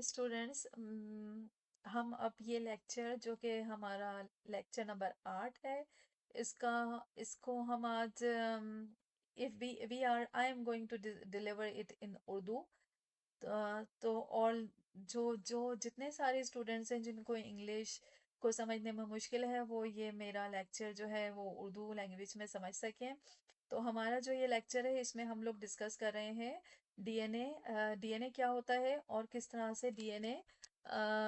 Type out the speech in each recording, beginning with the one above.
Students, हम अब ये लेक्चर जो कि हमारा लेक्चर नंबर 8 है, इसका इसको हम आज if we are I am going to deliver it in Urdu. तो और जो जो जितने सारे स्टूडेंट्स हैं जिनको इंग्लिश को समझने में मुश्किल है, वो ये मेरा लेक्चर जो है वो उर्दू लैंग्वेज में समझ सकें। तो हमारा जो ये लेक्चर है, इसमें हम लोग डिस्कस कर रहे हैं डीएनए। डीएनए क्या होता है और किस तरह से डीएनए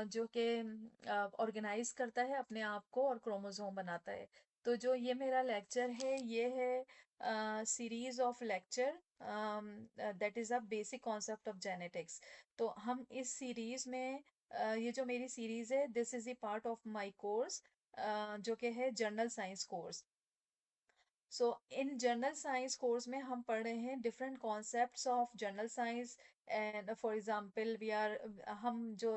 जो कि ऑर्गेनाइज करता है अपने आप को और क्रोमोसोम बनाता है। तो जो ये मेरा लेक्चर है, ये है series of lecture that is a basic concept of genetics. तो हम इस सीरीज में ये जो मेरी सीरीज है, this is the part of my course जो कि है general science course. So in general science course में हम पढ़ रहे हैं different concepts of general science. And for example we are हम जो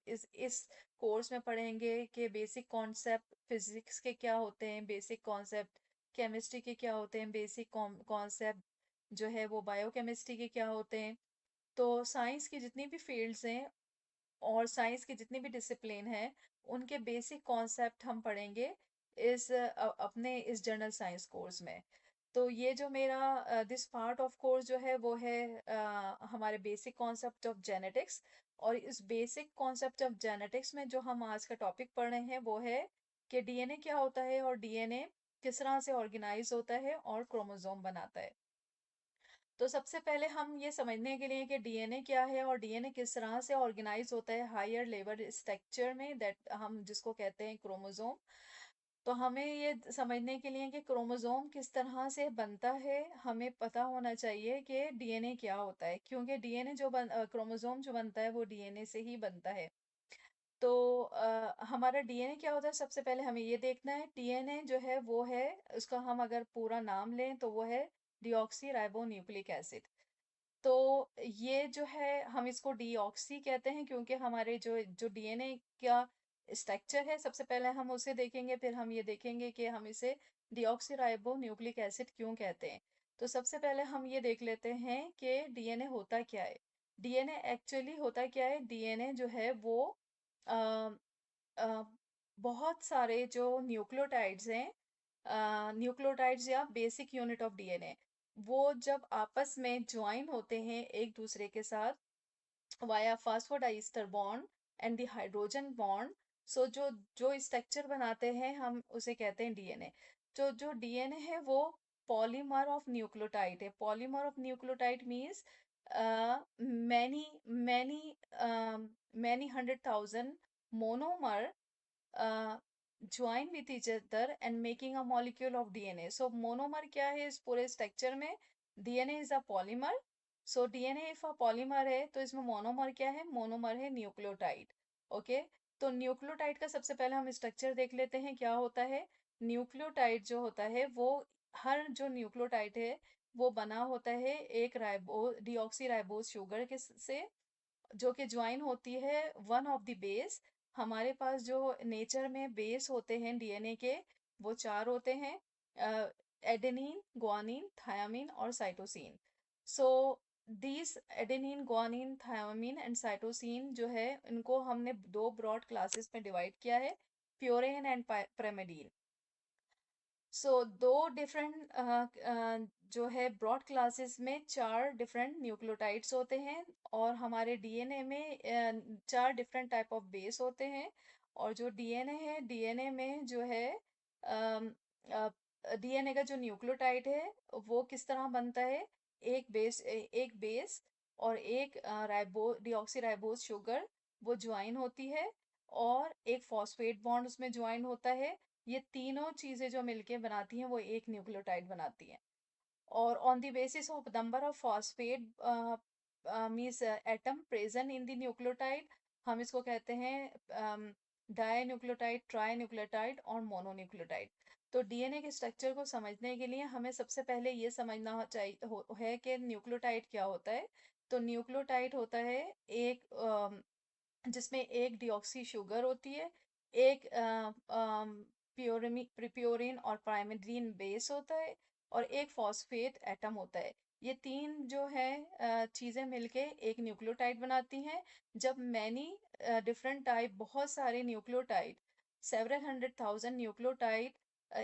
इस कोर्स में पढ़ेंगे कि बेसिक कॉन्सेप्ट फिजिक्स के क्या होते हैं, बेसिक कॉन्सेप्ट केमिस्ट्री के क्या होते हैं, बेसिक कॉन्सेप्ट जो है वो बायोकेमिस्ट्री के क्या होते हैं। तो साइंस की जितनी भी फील्ड्स हैं और साइंस की जितनी भी डिसिप्लिन है, उनके बेसिक कॉन्सेप्ट हम पढ़ेंगे अपने इस जनरल साइंस कोर्स में। तो ये जो मेरा दिस पार्ट ऑफ कोर्स जो है वो है हमारे बेसिक कॉन्सेप्ट ऑफ जेनेटिक्स। और इस बेसिक कॉन्सेप्ट ऑफ जेनेटिक्स में जो हम आज का टॉपिक पढ़ रहे हैं वो है कि डीएनए क्या होता है और डीएनए किस तरह से ऑर्गेनाइज होता है और क्रोमोसोम बनाता है। तो सबसे पहले हम ये समझने के लिए कि डीएनए क्या है और डीएनए किस तरह से ऑर्गेनाइज होता है हायर लेवल स्ट्रक्चर में, दैट हम जिसको कहते हैं क्रोमोसोम। तो हमें ये समझने के लिए कि क्रोमोसोम किस तरह से बनता है, हमें पता होना चाहिए कि डीएनए क्या होता है, क्योंकि डीएनए क्रोमोसोम जो बनता है वो डीएनए से ही बनता है। तो हमारा डीएनए क्या होता है, सबसे पहले हमें ये देखना है। डीएनए जो है वो है, उसका हम अगर पूरा नाम लें तो वो है डिऑक्सी राइबो न्यूक्लिक एसिड। तो ये जो है हम इसको डीऑक्सी कहते हैं, क्योंकि हमारे जो जो डीएनए का स्ट्रक्चर है, सबसे पहले हम उसे देखेंगे, फिर हम ये देखेंगे कि हम इसे डीऑक्सी राइबो न्यूक्लिक एसिड क्यों कहते हैं। तो सबसे पहले हम ये देख लेते हैं कि डीएनए होता क्या है। डीएनए एक्चुअली होता क्या है। डीएनए जो है वो अ, अ, बहुत सारे जो न्यूक्लियोटाइड्स हैं, न्यूक्लियोटाइड्स या बेसिक यूनिट ऑफ डीएनए, वो जब आपस में ज्वाइन होते हैं एक दूसरे के साथ via phosphodiester bond and the hydrogen bond, so जो जो स्ट्रक्चर बनाते हैं हम उसे कहते हैं डीएनए। जो जो डीएनए है वो पॉलीमर ऑफ न्यूक्लियोटाइड है। Polymer of nucleotide means many many many 100,000 monomer join with each other and making a molecule of DNA. So monomer क्या है इस पूरे स्ट्रक्चर में? DNA is a polymer. So DNA if a polymer है तो इसमें monomer क्या है? मोनोमर है न्यूक्लियोटाइड। ओके, तो न्यूक्लियोटाइड का सबसे पहले हम स्ट्रक्चर देख लेते हैं क्या होता है। न्यूक्लियोटाइड जो होता है वो, हर जो न्यूक्लियोटाइड है वो बना होता है एक राइबो डीऑक्सी राइबोज शुगर के से, जो कि ज्वाइन होती है वन ऑफ द बेस। हमारे पास जो नेचर में बेस होते हैं डीएनए के, वो चार होते हैं: एडेनिन, ग्वानिन, थायामीन और cytosine. So these adenine, guanine, thymine and cytosine जो है, इनको हमने दो ब्रॉड क्लासेस में डिवाइड किया है, प्योरेन एंड pyrimidine। सो दो डिफरेंट जो है ब्रॉड क्लासेस में चार डिफरेंट न्यूक्लियोटाइड्स होते हैं, और हमारे डीएनए में चार डिफरेंट टाइप ऑफ बेस होते हैं। और जो डीएनए है, डीएनए में जो है डीएनए का जो न्यूक्लियोटाइड है वो किस तरह बनता है? एक बेस और एक राइबो डीऑक्सी राइबोज शुगर, वो ज्वाइन होती है, और एक फॉस्फेट बॉन्ड उसमें ज्वाइन होता है। ये तीनों चीजें जो मिलके बनाती हैं वो एक न्यूक्लियोटाइड बनाती हैं। और on the basis of number of phosphate means atom present in the nucleotide, हम इसको कहते हैं डाई न्यूक्लियोटाइड, ट्राई न्यूक्लियोटाइड और मोनोन्यूक्लियोटाइड। तो डीएनए के स्ट्रक्चर को समझने के लिए हमें सबसे पहले ये समझना है कि न्यूक्लियोटाइड क्या होता है। तो न्यूक्लियोटाइड होता है एक जिसमें एक डिऑक्सी शुगर होती है, एक प्योरिन और प्राइमरीन बेस होता है, और एक फॉस्फेट एटम होता है। ये तीन जो है चीज़ें मिलके एक न्यूक्लियोटाइड बनाती हैं। जब मैनी डिफरेंट टाइप, बहुत सारे nucleotide, several hundred thousand nucleotide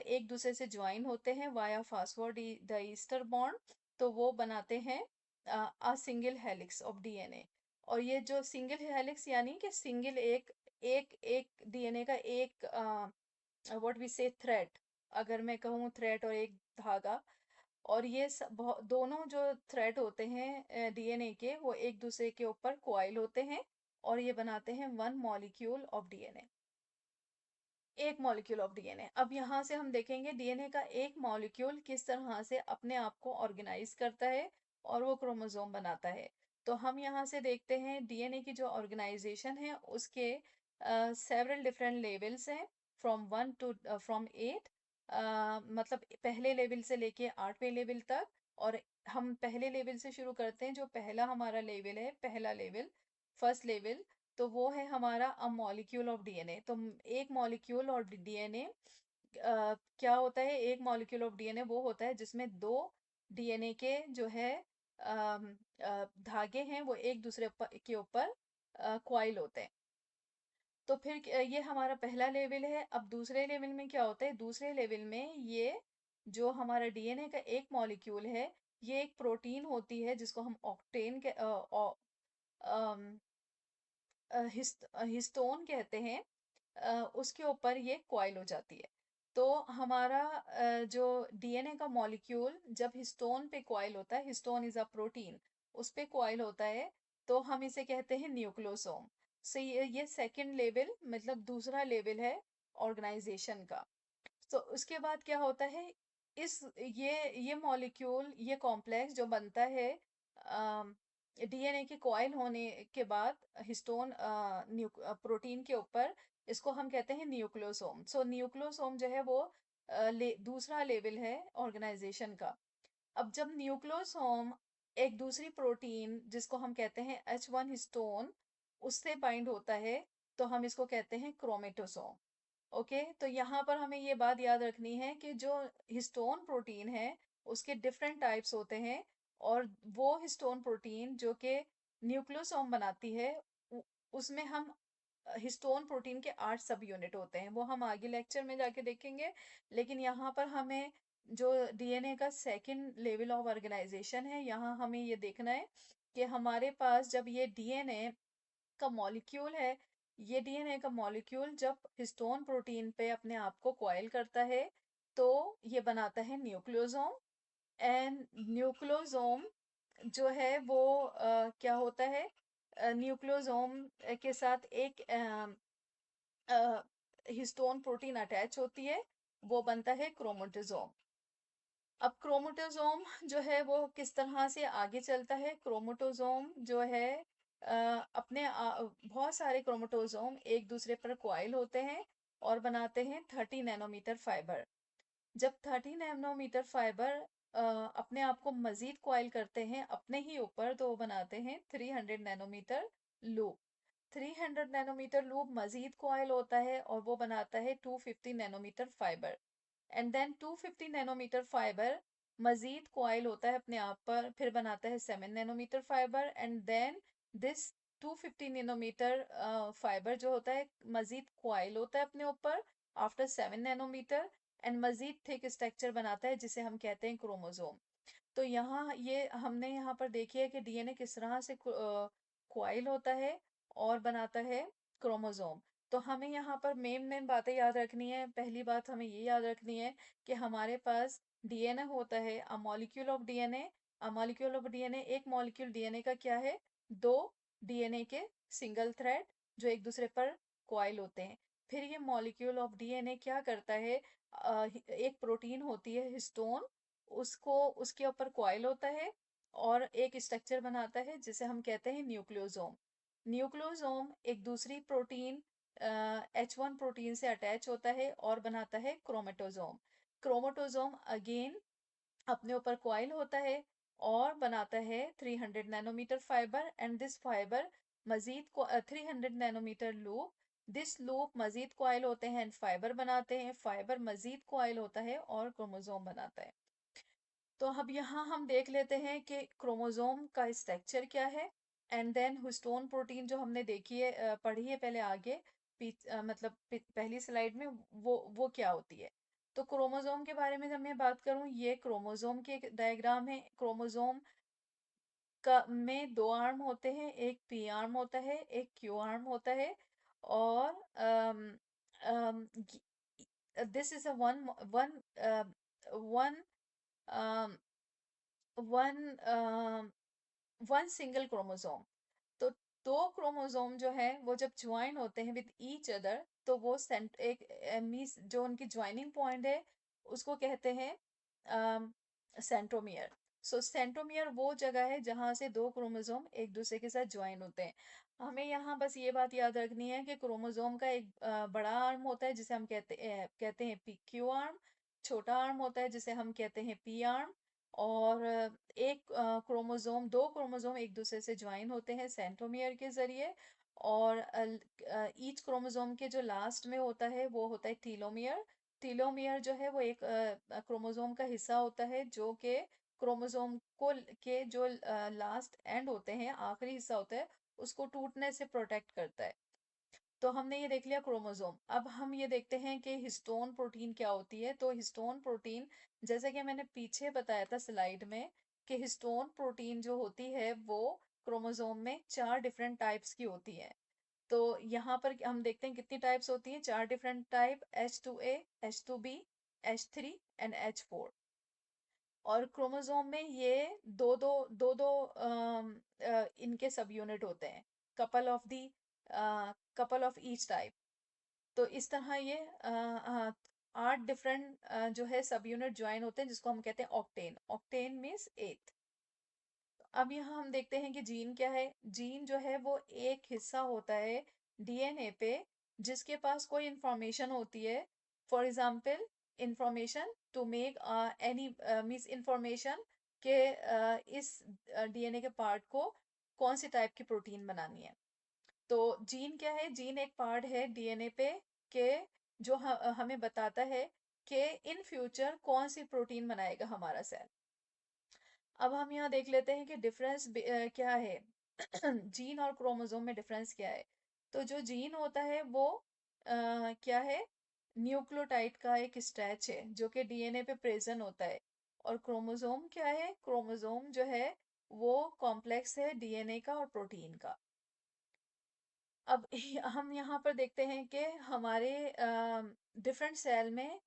एक दूसरे से ज्वाइन होते हैं वाया फास्फोडाइस्टर बॉन्ड, तो वो बनाते हैं a single helix of DNA. और ये जो सिंगल हेलिक्स यानी कि सिंगल एक एक एक डीएनए का एक व्हाट वी से थ्रेड, अगर मैं कहूँ थ्रेड और एक धागा, और ये दोनों जो थ्रेड होते हैं डीएनए के, वो एक दूसरे के ऊपर कॉइल होते हैं और ये बनाते हैं वन मॉलिक्यूल ऑफ डीएनए, एक मॉलिक्यूल ऑफ डीएनए। अब यहाँ से हम देखेंगे डीएनए का एक मॉलिक्यूल किस तरह से अपने आप को ऑर्गेनाइज करता है और वो क्रोमोसोम बनाता है। तो हम यहाँ से देखते हैं डीएनए की जो ऑर्गेनाइजेशन है उसके सेवरल डिफरेंट लेवल्स हैं, फ्रॉम 8, मतलब पहले लेवल से लेके 8वें लेवल तक। और हम पहले लेवल से शुरू करते हैं, जो पहला हमारा लेवल है, पहला लेवल, फर्स्ट लेवल, तो वो है हमारा अ मॉलिक्यूल ऑफ डीएनए। तो एक मॉलिक्यूल और डीएनए क्या होता है, एक मॉलिक्यूल ऑफ डीएनए वो होता है जिसमें दो डीएनए के जो है धागे हैं वो एक दूसरे के ऊपर क्वाइल होते हैं। तो फिर ये हमारा पहला लेवल है। अब दूसरे लेवल में क्या होता है, दूसरे लेवल में ये जो हमारा डीएनए का एक मॉलिक्यूल है, ये एक प्रोटीन होती है जिसको हम ऑक्टेन के हिस्टोन कहते हैं, उसके ऊपर ये कॉइल हो जाती है। तो हमारा जो डीएनए का मॉलिक्यूल जब हिस्टोन पे कॉइल होता है, हिस्टोन इज अ प्रोटीन, उस पे कॉइल होता है, तो हम इसे कहते हैं न्यूक्लियोसोम। सो ये सेकंड लेवल, मतलब दूसरा लेवल है ऑर्गेनाइजेशन का। तो उसके बाद क्या होता है, इस ये मॉलिक्यूल, ये कॉम्प्लेक्स जो बनता है डीएनए के कॉइल होने के बाद हिस्टोन प्रोटीन के ऊपर, इसको हम कहते हैं न्यूक्लियोसोम। सो न्यूक्लियोसोम जो है वो दूसरा लेवल है ऑर्गेनाइजेशन का। अब जब न्यूक्लियोसोम एक दूसरी प्रोटीन जिसको हम कहते हैं H1 हिस्टोन, उससे बाइंड होता है, तो हम इसको कहते हैं क्रोमेटोसोम। ओके, तो यहाँ पर हमें ये बात याद रखनी है कि जो हिस्टोन प्रोटीन है उसके डिफरेंट टाइप्स होते हैं, और वो हिस्टोन प्रोटीन जो कि न्यूक्लियोसोम बनाती है, उ- उसमें हम हिस्टोन प्रोटीन के 8 सब यूनिट होते हैं, वो हम आगे लेक्चर में जाके देखेंगे। लेकिन यहाँ पर हमें जो डीएनए का सेकंड लेवल ऑफ ऑर्गेनाइजेशन है, यहाँ हमें ये देखना है कि हमारे पास जब ये डीएनए का मॉलिक्यूल है, ये डीएनए का मॉलिक्यूल जब हिस्टोन प्रोटीन पे अपने आप को कॉइल करता है, तो ये बनाता है न्यूक्लियोसोम। एंड न्यूक्लियोसोम जो है वो क्या होता है, न्यूक्लियोसोम के साथ एक हिस्टोन प्रोटीन अटैच होती है, वो बनता है क्रोमोटोसोम। अब क्रोमोटोसोम जो है वो किस तरह से आगे चलता है, क्रोमोटोसोम जो है बहुत सारे क्रोमोटोसोम एक दूसरे पर कॉइल होते हैं और बनाते हैं 30 नैनोमीटर फाइबर। जब 30 नैनोमीटर फाइबर अपने आप को मजीद कॉइल करते हैं अपने ही ऊपर, तो वो बनाते हैं 300 नैनोमीटर लूप। 300 नैनोमीटर लूप मजीद कॉइल होता है और वो बनाता है 250 nanometer fibre. And then 250 nanometer fibre मजीद कॉइल होता है अपने आप पर, फिर बनाता है 7 nanometer fibre. And then this 250 nanometer fibre जो होता है मजीद कॉइल होता है अपने ऊपर आफ्टर 7 नैनोमीटर, एंड मजीद थिक स्ट्रक्चर बनाता है जिसे हम कहते हैं क्रोमोसोम। तो यहाँ ये हमने यहाँ पर देखी है कि डीएनए किस तरह से कॉइल होता है और बनाता है क्रोमोसोम। तो हमें यहाँ पर मेन मेन बातें याद रखनी है। पहली बात हमें ये याद रखनी है कि हमारे पास डीएनए होता है, a molecule of DNA. A molecule of DNA, एक मॉलिक्यूल डीएनए का क्या है, दो डीएनए के सिंगल थ्रेड जो एक दूसरे पर कॉइल होते हैं। फिर ये मॉलिक्यूल ऑफ डीएनए क्या करता है, एक प्रोटीन होती है हिस्टोन, उसको उसके ऊपर कॉइल होता है और एक स्ट्रक्चर बनाता है जिसे हम कहते हैं न्यूक्लियोसोम। न्यूक्लियोसोम एक दूसरी प्रोटीन H1 प्रोटीन से अटैच होता है और बनाता है क्रोमेटोसोम। क्रोमेटोसोम अगेन अपने ऊपर कॉइल होता है और बनाता है 300 nanometre fibre, and this fibre मजीद को 300 नैनोमीटर लूप, दिस लूप मजीद कॉइल होते हैं एंड फाइबर बनाते हैं, फाइबर मजीद कॉइल होता है और क्रोमोसोम बनाता है। तो अब यहाँ हम देख लेते हैं कि क्रोमोसोम का स्ट्रक्चर क्या है, एंड देन हिस्टोन प्रोटीन जो हमने देखी है, पढ़ी है पहले आगे, मतलब पहली स्लाइड में, वो क्या होती है। तो क्रोमोसोम के बारे में जब मैं बात करूँ, ये क्रोमोसोम के एक डायग्राम है। क्रोमोसोम का में दो आर्म होते हैं, एक पी आर्म होता है, एक क्यू आर्म होता है। और this is a one one one one one single chromosome. तो दो क्रोमोसोम जो है वो जब ज्वाइन होते हैं विद ईच अदर, तो वो एक मीन्स जो उनकी ज्वाइनिंग पॉइंट है उसको कहते हैं सेंट्रोमियर। सो सेंट्रोमियर वो जगह है जहाँ से दो क्रोमोसोम एक दूसरे के साथ ज्वाइन होते हैं। हमें यहाँ बस ये बात याद रखनी है कि क्रोमोसोम का एक बड़ा आर्म होता है जिसे हम कहते हैं पी क्यू आर्म। छोटा आर्म होता है जिसे हम कहते हैं पी आर्म। और एक क्रोमोसोम दो क्रोमोसोम एक दूसरे से ज्वाइन होते हैं सेंट्रोमियर के जरिए। और ईच क्रोमोसोम के जो लास्ट में होता है वो होता है टीलोमियर। टीलोमियर जो है वो एक क्रोमोसोम का हिस्सा होता है जो कि क्रोमोसोम को के जो लास्ट एंड होते हैं, आखिरी हिस्सा होता है, उसको टूटने से प्रोटेक्ट करता है। तो हमने ये देख लिया क्रोमोसोम। अब हम ये देखते हैं कि हिस्टोन प्रोटीन क्या होती है। तो हिस्टोन प्रोटीन, जैसे कि मैंने पीछे बताया था स्लाइड में, कि हिस्टोन प्रोटीन जो होती है वो क्रोमोसोम में चार डिफरेंट टाइप्स की होती है। तो यहाँ पर हम देखते हैं कितनी टाइप्स होती हैं, चार different type, H2A, H2B, H3 and H4। और क्रोमोसोम में ये दो दो इनके सब यूनिट होते हैं, couple of the couple of each type. तो इस तरह ये 8 डिफरेंट जो है सब यूनिट ज्वाइन होते हैं जिसको हम कहते हैं ऑक्टेन। Octane means 8। अब यहाँ हम देखते हैं कि जीन क्या है। जीन जो है वो एक हिस्सा होता है डीएनए पे जिसके पास कोई इंफॉर्मेशन होती है। For example, information to make any means information के इस डीएनए के पार्ट को कौन सी टाइप की प्रोटीन बनानी है। तो जीन क्या है? जीन एक पार्ट है डीएनए पे के जो हमें बताता है कि इन फ्यूचर कौन सी प्रोटीन बनाएगा हमारा सेल। अब हम यहाँ देख लेते हैं कि डिफरेंस क्या है। जीन और क्रोमोसोम में डिफरेंस क्या है। तो जो जीन होता है वो क्या है? न्यूक्लियोटाइड का एक स्ट्रेच है जो कि डीएनए पे प्रेजेंट होता है। और क्रोमोसोम क्या है? क्रोमोसोम जो है वो कॉम्प्लेक्स है डीएनए का और प्रोटीन का। अब हम यहाँ पर देखते हैं कि हमारे डिफरेंट सेल में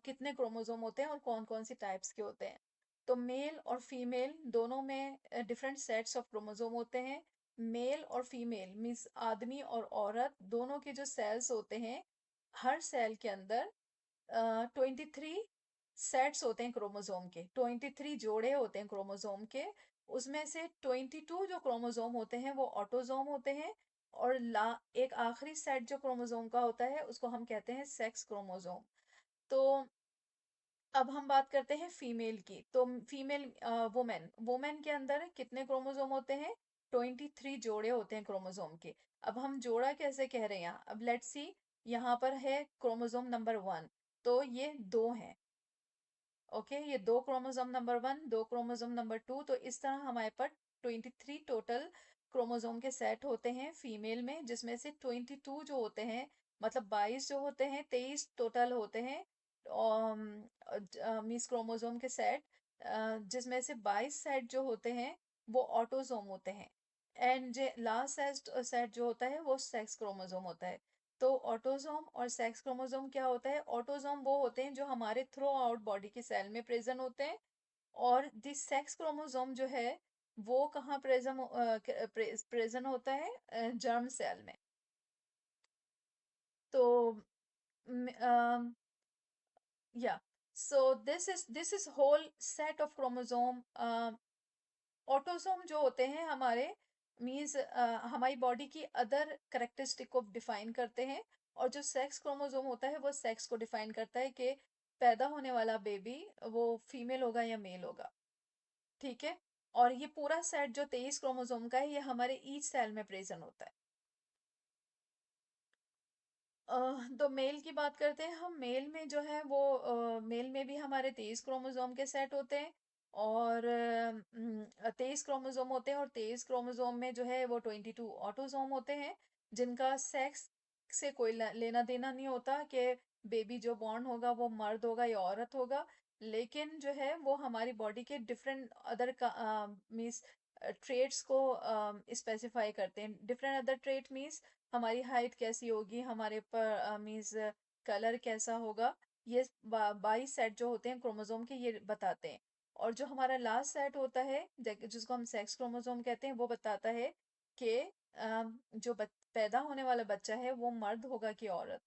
कितने क्रोमोसोम होते हैं और कौन कौन सी टाइप्स के होते हैं। तो मेल और फीमेल दोनों में डिफरेंट सेट्स ऑफ क्रोमोसोम होते हैं। मेल और फीमेल मीन्स आदमी और औरत दोनों के जो सेल्स होते हैं, हर सेल के अंदर 23 सेट्स होते हैं क्रोमोसोम के, 23 जोड़े होते हैं क्रोमोसोम के। उसमें से 22 जो क्रोमोसोम होते हैं वो ऑटोसोम होते हैं। और एक आखिरी सेट जो क्रोमोसोम का होता है उसको हम कहते हैं सेक्स क्रोमोसोम। तो अब हम बात करते हैं फीमेल की। तो फीमेल वुमेन वुमेन के अंदर कितने क्रोमोसोम होते हैं? 23 जोड़े होते हैं क्रोमोसोम के। अब हम जोड़ा कैसे कह रहे हैं यहाँ, अब लेट्स सी। यहाँ पर है क्रोमोसोम नंबर 1, तो ये दो हैं। ओके, ये दो क्रोमोसोम नंबर 1, दो क्रोमोसोम नंबर 2। तो इस तरह हमारे पास 23 टोटल क्रोमोसोम के सेट होते हैं फीमेल में, जिसमें से 22 जो होते हैं, मतलब 22 जो होते हैं, 23 टोटल होते हैं मीस क्रोमोसोम के सेट, जिसमें से 22 सेट जो होते हैं वो ऑटोसोम होते हैं। एंड जो लास्ट सेट सेट जो होता है वो सेक्स क्रोमोसोम होता है। तो ऑटोसोम और सेक्स क्रोमोसोम क्या होता है? ऑटोसोम वो होते हैं जो हमारे थ्रू आउट बॉडी के सेल में प्रेजेंट होते हैं। और दिस सेक्स क्रोमोसोम जो है वो कहाँ प्रेजेंट होता है? जर्म सेल में। तो या so this is whole set of chromosome. Autosome जो होते हैं हमारे मीन्स हमारी बॉडी की अदर करेक्टरिस्टिक को डिफाइन करते हैं। और जो सेक्स क्रोमोसोम होता है वो सेक्स को डिफाइन करता है कि पैदा होने वाला बेबी वो फीमेल होगा या मेल होगा। ठीक है। और ये पूरा सेट जो 23 क्रोमोसोम का है ये हमारे ईच सेल में प्रेजेंट होता है। तो मेल की बात करते हैं हम। मेल में जो है वो मेल में भी हमारे 23 क्रोमोसोम के सेट होते हैं। और 23 क्रोमोसोम होते हैं, और 23 क्रोमोसोम में जो है वो 22 ऑटोसोम होते हैं, जिनका सेक्स से कोई लेना देना नहीं होता कि बेबी जो बॉर्न होगा वो मर्द होगा या औरत होगा। लेकिन जो है वो हमारी बॉडी के डिफरेंट अदर का मीन्स ट्रेट्स को स्पेसिफाई करते हैं। डिफरेंट अदर ट्रेट मीन्स हमारी हाइट कैसी होगी, हमारे पर मीन्स कलर कैसा होगा। ये 22 सेट जो होते हैं क्रोमोसोम के, ये बताते हैं। और जो हमारा लास्ट सेट होता है जिसको हम सेक्स क्रोमोसोम कहते हैं, वो बताता है कि जो पैदा होने वाला बच्चा है वो मर्द होगा कि औरत।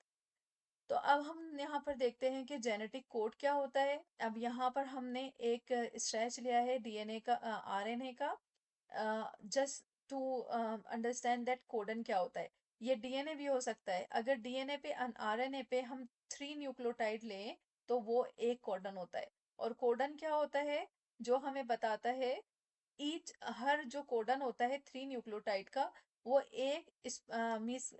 तो अब हम यहाँ पर देखते हैं कि जेनेटिक कोड क्या होता है। अब यहाँ पर हमने एक स्ट्रेच लिया है डीएनए का, आरएनए का, just to understand that codon क्या होता है। ये डीएनए भी हो सकता है। अगर डीएनए पे आरएनए पे हम 3 न्यूक्लियोटाइड लें तो वो एक कोडन होता है। और कोडन क्या होता है? जो हमें बताता है ईच हर जो कोडन होता है 3 न्यूक्लियोटाइड का, वो एक इस मीस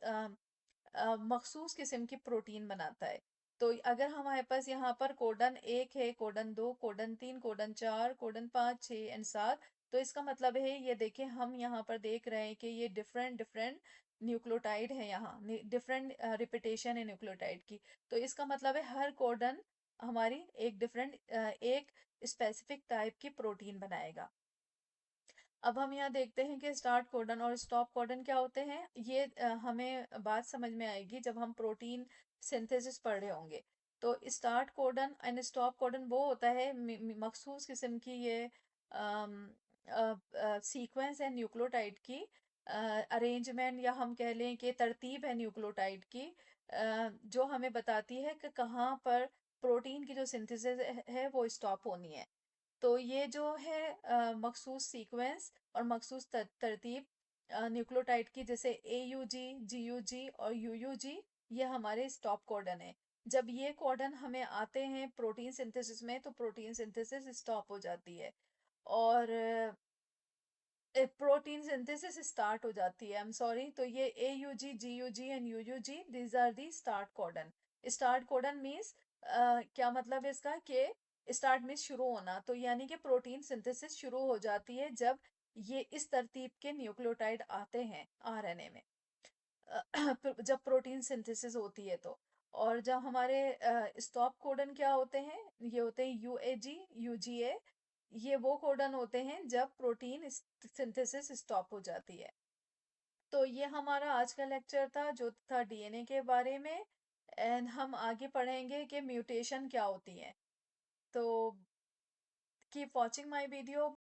मखसूस किस्म की प्रोटीन बनाता है। तो अगर हमारे पास यहाँ पर कोडन 1 है, codon 2, codon 3, codon 4, codon 5, 6 and 7, तो इसका मतलब है, ये देखें हम यहाँ पर देख रहे हैं कि ये डिफरेंट डिफरेंट न्यूक्लियोटाइड है, यहाँ डिफरेंट रिपीटेशन है न्यूक्लियोटाइड की। तो इसका मतलब है हर कोडन हमारी एक डिफरेंट एक स्पेसिफिक टाइप की प्रोटीन बनाएगा। अब हम यहाँ देखते हैं कि स्टार्ट कोडन और स्टॉप कोडन क्या होते हैं। ये हमें बात समझ में आएगी जब हम प्रोटीन सिंथेसिस पढ़ रहे होंगे। तो start codon and stop codon वो होता है मखसूस किस्म की ये सीक्वेंस है न्यूक्लियोटाइड की, अरेंजमेंट या हम कह लें कि तरतीब है न्यूक्लियोटाइड की, जो हमें बताती है कि कहाँ पर प्रोटीन की जो सिंथेसिस है वो स्टॉप होनी है। तो ये जो है मखसूस सीक्वेंस और मखसूस तरतीब न्यूक्लियोटाइड की, जैसे AUG, GUG और UUG, ये हमारे स्टॉप कोडन है। जब ये कोडन हमें आते हैं प्रोटीन सिंथेसिस में, तो प्रोटीन सिंथेसिस स्टॉप हो जाती है और प्रोटीन सिंथेसिस स्टार्ट हो जाती है। I am sorry. तो ये AUG, GUG and UUG, these are the start codon. Start codon means क्या मतलब है इसका कि स्टार्ट मीन्स शुरू होना, तो यानी कि प्रोटीन सिंथेसिस शुरू हो जाती है जब ये इस तरतीब के न्यूक्लियोटाइड आते हैं आरएनए में। जब प्रोटीन सिंथेसिस होती है तो। और जब हमारे स्टॉप कोडन क्या होते हैं, ये होते हैं UAG, UGA। ये वो कोडन होते हैं जब प्रोटीन सिंथेसिस स्टॉप हो जाती है। तो ये हमारा आज का लेक्चर था जो था डीएनए के बारे में। एंड हम आगे पढ़ेंगे कि म्यूटेशन क्या होती है। तो कीप वॉचिंग माय वीडियो।